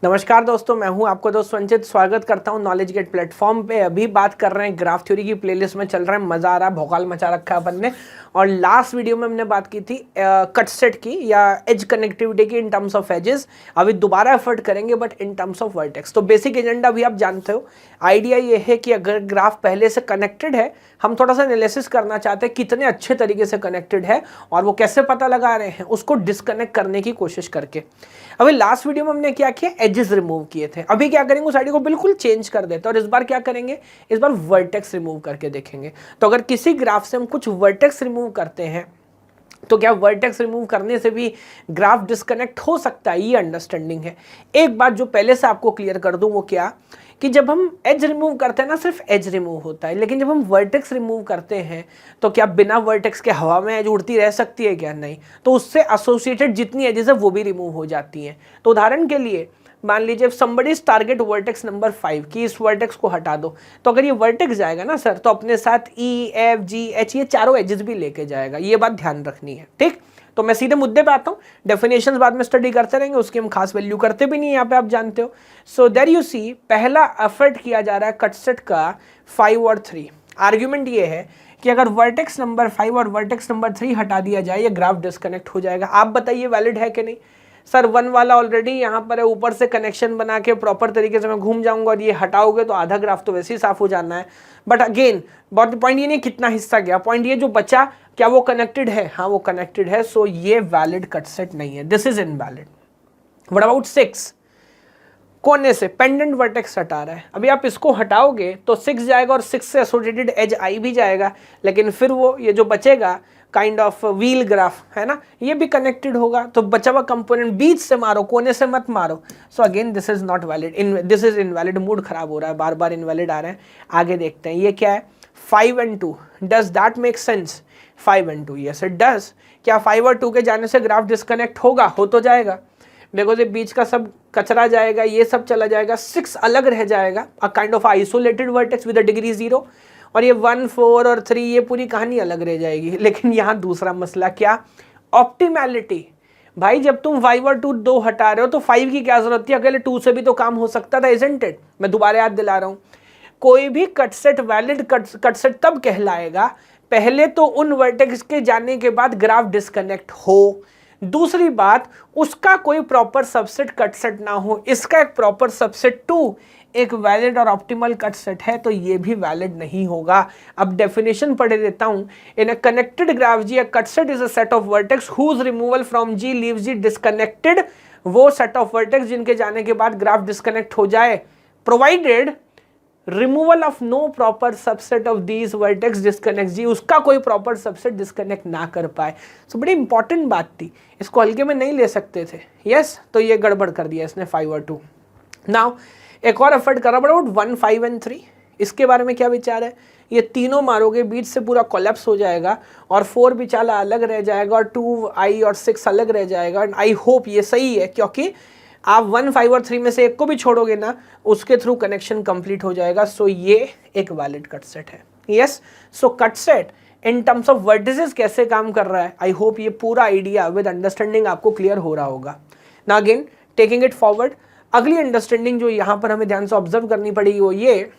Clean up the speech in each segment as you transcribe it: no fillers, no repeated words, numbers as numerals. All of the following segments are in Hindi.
नमस्कार दोस्तों, मैं हूं आपको दोस्त संचित। स्वागत करता हूं नॉलेज गेट प्लेटफॉर्म पे। अभी बात कर रहे हैं ग्राफ थ्योरी की प्लेलिस्ट में चल रहा है, मजा आ रहा है, भौकाल मचा रखा है अपन ने। और लास्ट वीडियो में हमने बात की थी कट सेट की या एज कनेक्टिविटी की इन टर्म्स ऑफ एजेस। अभी दोबारा एफर्ट करेंगे but in terms of vertex. तो बेसिक एजेंडा भी आप जानते हो। आइडिया ये है कि अगर ग्राफ पहले से कनेक्टेड है, हम थोड़ा सा एनालिसिस करना चाहते हैं कितने अच्छे तरीके से कनेक्टेड है और वो कैसे पता लगा रहे हैं, उसको डिस्कनेक्ट करने की कोशिश करके। अभी लास्ट वीडियो में हमने क्या किया, एजेस रिमूव किए थे। अभी क्या करेंगे, उस आइडिया को बिल्कुल चेंज कर देते हैं और इस बार क्या करेंगे, इस बार वर्टेक्स रिमूव करके देखेंगे। तो अगर किसी ग्राफ से हम कुछ वर्टेक्स रिमूव करते हैं तो क्या वर्टेक्स रिमूव करने से भी ग्राफ डिस्कनेक्ट हो सकता है, ये अंडरस्टैंडिंग है। एक बात जो पहले से आपको क्लियर कर दूं, वो क्या कि जब हम एज रिमूव करते हैं ना, सिर्फ एज रिमूव होता है, लेकिन जब हम वर्टेक्स रिमूव करते हैं तो क्या बिना वर्टेक्स के हवा में एज उड़ती रह सकती है क्या? नहीं। तो उससे एसोसिएटेड जितनी एजेस है वो भी रिमूव हो जाती हैं। तो उदाहरण के लिए मान लीजिए somebody's टारगेट वर्टेक्स नंबर 5 की इस वर्टेक्स को हटा दो, तो अगर ये वर्टेक्स जाएगा ना सर, तो अपने साथ ई एफ जी एच ये चारों एजेस भी लेके जाएगा। ये बात ध्यान रखनी है, ठीक। तो मैं सीधे मुद्दे पे आता हूँ, डेफिनेशंस बाद में स्टडी करते रहेंगे, उसकी हम खास वैल्यू करते भी नहीं यहाँ पे, आप जानते हो। सो देयर यू सी, पहला एफर्ट किया जा रहा है कट सेट का 5 और 3। आर्ग्यूमेंट ये है कि अगर वर्टेक्स नंबर 5 और वर्टेक्स नंबर 3 हटा दिया जाए, ये ग्राफ डिस्कनेक्ट हो जाएगा। आप बताइए वैलिड है कि नहीं? सर 1 वाला ऑलरेडी यहाँ पर है, ऊपर से कनेक्शन बना के प्रॉपर तरीके से मैं घूम जाऊंगा और ये हटाओगे तो आधा ग्राफ तो वैसे ही साफ हो जाना है। बट अगेन पॉइंट ये नहीं कितना हिस्सा गया, पॉइंट ये जो बचा क्या वो कनेक्टेड है? हाँ वो कनेक्टेड है। सो ये वैलिड कट सेट नहीं है, this is invalid. What about 6? कोने से पेंडेंट वर्टेक्स हटा रहा है। अभी आप इसको हटाओगे तो 6 जाएगा और 6 से एसोसिएटेड एज आई भी जाएगा, लेकिन फिर वो ये जो बचेगा काइंड ऑफ व्हील ग्राफ है ना, ये भी कनेक्टेड होगा। तो बचा हुआ कंपोनेंट बीच से मारो, कोने से मत मारो। So again this is not valid, this is invalid. Mood खराब हो रहा है, बार बार इनवैलिड आ रहे हैं। आगे देखते हैं ये क्या है, 5 and 2। Does that make sense? 5 and 2, yes it does. क्या 5 और 2 के जाने से ग्राफ डिस्कनेक्ट होगा? हो तो जाएगा, बिकॉज ये बीच का सब कचरा जाएगा, ये सब चला जाएगा, 6 अलग रह जाएगा, a kind of isolated vertex with a degree 0। और ये 1, 4 और 3 ये पूरी कहानी अलग रह जाएगी। लेकिन यहाँ दूसरा मसला क्या, ऑप्टिमैलिटी। भाई जब तुम 5 और 2 हटा रहे हो तो 5 की क्या जरूरत थी? अकेले 2 से भी तो काम हो सकता था, इजंट इट? मैं दोबारा याद दिला रहा हूँ, कोई भी cut set valid cut set तब कहलाएगा पहले तो उन वर्टेक्स के जाने के बाद ग्राफ डिस्कनेक्ट हो, दूसरी बात उसका कोई प्रॉपर सबसेट कट सेट ना हो, इसका एक प्रॉपर सबसेट 2 एक वैलिड और ऑप्टिमल कट सेट है, तो ये भी वैलिड नहीं होगा। अब डेफिनेशन पढ़े देता हूं। In a connected graph G, a cut set is a set of vertex whose removal from G leaves G disconnected. वो सेट ऑफ वर्टेक्स जिनके जाने के बाद ग्राफ डिस्कनेक्ट हो जाए, provided removal of no proper subset of these vertex disconnect G, उसका कोई प्रॉपर सबसेट डिस्कनेक्ट ना कर पाए। सो बड़ी इंपॉर्टेंट बात थी, इसको हल्के में नहीं ले सकते थे। यस तो ये गड़बड़ कर दिया इसने 5 और 2। नाउ एक और एफर्ट करा बड़ा 1, 5 and 3। इसके बारे में क्या विचार है? ये तीनों मारोगे बीच से पूरा कोलैप्स हो जाएगा और 4 बिचारा अलग रह जाएगा और 2 आई और 6 अलग रह जाएगा। एंड आई होप ये सही है, क्योंकि आप 1, 5 और 3 में से एक को भी छोड़ोगे ना, उसके थ्रू कनेक्शन कंप्लीट हो जाएगा। सो ये एक वैलिड कट सेट है। Yes so cut set in terms of vertices कैसे काम कर रहा है, आई होप ये पूरा आइडिया विद अंडरस्टैंडिंग आपको क्लियर हो रहा होगा ना। अगेन टेकिंग इट फॉरवर्ड, अगली अंडरस्टैंडिंग जो यहाँ पर हमें ध्यान से ऑब्जर्व करनी पड़ेगी वो ये,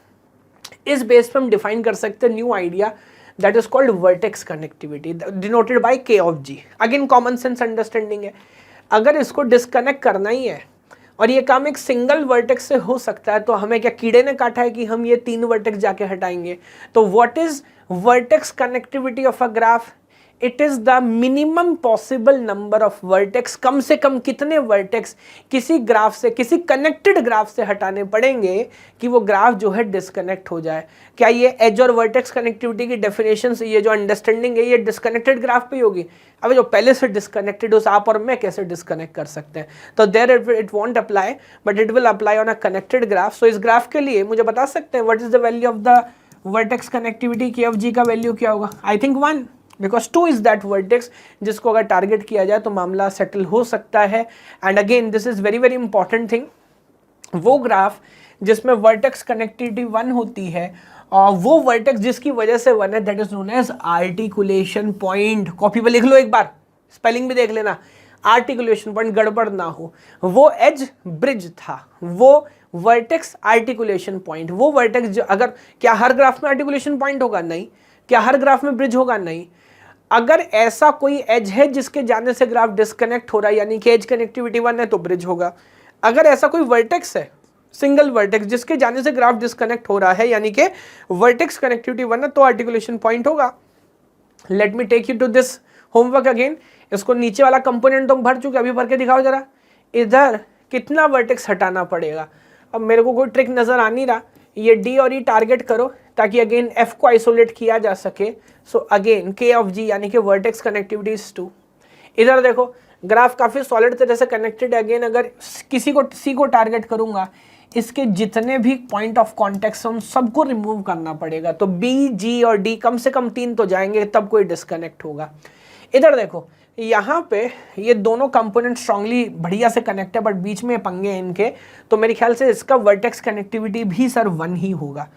इस बेस पे हम डिफाइन कर सकते हैं new idea that is called vertex connectivity denoted by K of G. Again common sense understanding है, अगर इसको डिस्कनेक्ट करना ही है और ये काम एक सिंगल वर्टेक्स से हो सकता है, तो हमें क्या कीड़े ने काटा है कि हम ये 3 वर्टेक्स जाके हटाएंगे? तो what is vertex connectivity of a graph? It is the minimum possible number of vertex. कम से कम कितने वर्टेक्स किसी ग्राफ से, किसी कनेक्टेड ग्राफ से हटाने पड़ेंगे कि वो ग्राफ जो है डिस्कनेक्ट हो जाए? क्या ये एज और वर्टेक्स कनेक्टिविटी की डेफिनेशन से ये जो अंडरस्टैंडिंग है ये डिस्कनेक्टेड ग्राफ पे होगी? अभी जो पहले से डिस्कनेक्टेड उस आप और मैं कैसे डिस्कनेक्ट कर सकते हैं? तो there it won't apply, but it will apply on a connected graph. So इस ग्राफ के लिए मुझे बता सकते हैं what is the value of the vertex connectivity? K of G का वैल्यू क्या होगा? I think 1, because 2 is that vertex जिसको अगर टारगेट किया जाए तो मामला सेटल हो सकता है। And again this is very very important thing, वो ग्राफ जिसमें वर्टेक्स कनेक्टिविटी 1 होती है और वो वर्टेक्स जिसकी वजह से 1 है, that is known as articulation point. Copy पे लिख लो एक बार, स्पेलिंग भी देख लेना। आर्टिकुलेशन पॉइंट गड़बड़ ना हो, वो एज ब्रिज था, वो वर्टेक्स आर्टिकुलेशन पॉइंट, वो वर्टेक्स जो अगर क्या हर ग्राफ में आर्टिकुलेशन पॉइंट होगा? नहीं। क्या हर ग्राफ में ब्रिज होगा? नहीं। अगर ऐसा कोई एज है जिसके जाने से ग्राफ डिस्कनेक्ट हो रहा है, यानी कि एज कनेक्टिविटी 1 है तो ब्रिज होगा। अगर ऐसा कोई वर्टेक्स है, सिंगल वर्टेक्स, जिसके जाने से ग्राफ डिस्कनेक्ट हो रहा है, यानी कि वर्टेक्स कनेक्टिविटी 1 है तो आर्टिकुलेशन पॉइंट होगा। Let me take you to this homework again. इसको नीचे वाला कंपोनेंट तुम भर चुके, अभी भर के दिखाओ जरा। इधर कितना वर्टेक्स हटाना पड़ेगा? अब मेरे को कोई ट्रिक नजर आ नहीं रहा। ये डी और ई टारगेट करो ताकि अगेन एफ को आइसोलेट किया जा सके। सो अगेन के ऑफ जी यानी कि वर्टेक्स कनेक्टिविटी इज 2। इधर देखो ग्राफ काफी सॉलिड तरह से कनेक्टेड है। अगेन अगर किसी को सी को टारगेट करूंगा, इसके जितने भी पॉइंट ऑफ कॉन्टेक्ट उन सबको रिमूव करना पड़ेगा। तो बी, जी और डी कम से कम 3 तो जाएंगे, तब कोई डिस्कनेक्ट होगा। इधर देखो यहाँ पे ये दोनों कंपोनेंट स्ट्रांगली बढ़िया से कनेक्ट है, बट बीच में पंगे हैं इनके, तो मेरे ख्याल से इसका वर्टेक्स कनेक्टिविटी भी सर 1 ही होगा।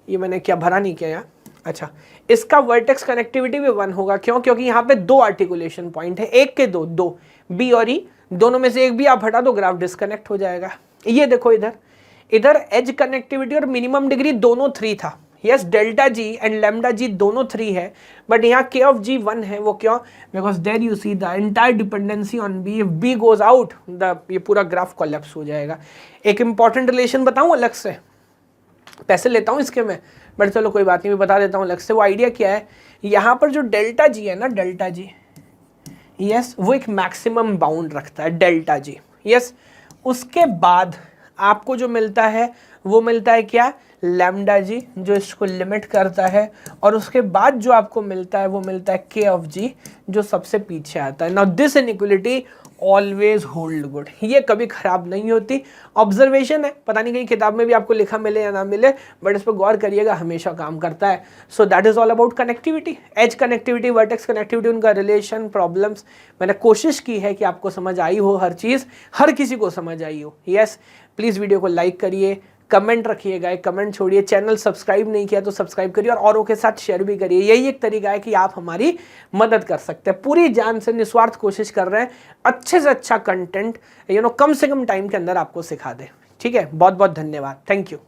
ये मैंने क्या भरा नहीं किया यहाँ? अच्छा, इसका वर्टेक्स कनेक्टिविटी भी 1 होगा। क्यों? क्योंकि यहाँ पे 2 आर्टिकुलेशन पॉइंट है, एक के दो, बी और ई, दोनों में से एक भी आप हटा दो ग्राफ डिस्कनेक्ट हो जाएगा। ये देखो इधर एज कनेक्टिविटी और मिनिमम डिग्री दोनों 3 था। Yes, delta G and lambda G दोनों 3 है, बट यहाँ के ऑफ जी 1 है। वो क्यों? Because there you see the entire dependency on B. If B goes out ये पूरा ग्राफ कोलैप्स हो जाएगा। एक इंपॉर्टेंट रिलेशन बताऊं अलग से, पैसे लेता हूं इसके में, बट चलो कोई बात नहीं, मैं बता देता हूं अलग से। वो आइडिया क्या है, यहाँ पर जो डेल्टा जी है ना, डेल्टा जी, यस, वो एक मैक्सिमम बाउंड रखता है डेल्टा जी। यस, उसके बाद आपको जो मिलता है वो मिलता है क्या? लैम्डा जी, जो इसको लिमिट करता है, और उसके बाद जो आपको मिलता है वो मिलता है के ऑफ जी, जो सबसे पीछे आता है। Now this inequality always hold good, ये कभी खराब नहीं होती। ऑब्जर्वेशन है, पता नहीं कहीं किताब में भी आपको लिखा मिले या ना मिले, बट इस पर गौर करिएगा, हमेशा काम करता है। So that is all about connectivity, edge connectivity, vertex connectivity, उनका रिलेशन, प्रॉब्लम्स। मैंने कोशिश की है कि आपको समझ आई हो, हर चीज़ हर किसी को समझ आई हो। यस, प्लीज़ वीडियो को लाइक करिए, कमेंट रखिएगा, एक कमेंट छोड़िए, चैनल सब्सक्राइब नहीं किया तो सब्सक्राइब करिए, और औरों के साथ शेयर भी करिए। यही एक तरीका है कि आप हमारी मदद कर सकते हैं। पूरी जान से निस्वार्थ कोशिश कर रहे हैं अच्छे से अच्छा कंटेंट कम से कम टाइम के अंदर आपको सिखा दे। ठीक है, बहुत बहुत धन्यवाद, थैंक यू।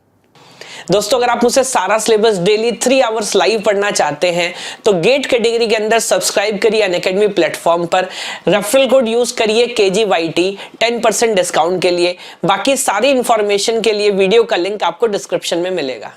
दोस्तों, अगर आप मुझसे सारा सिलेबस डेली 3 आवर्स लाइव पढ़ना चाहते हैं तो गेट कैटेगरी के अंदर सब्सक्राइब करिए अनअकैडमी प्लेटफॉर्म पर। रेफरल कोड यूज करिए KGYT 10% डिस्काउंट के लिए। बाकी सारी इंफॉर्मेशन के लिए वीडियो का लिंक आपको डिस्क्रिप्शन में मिलेगा।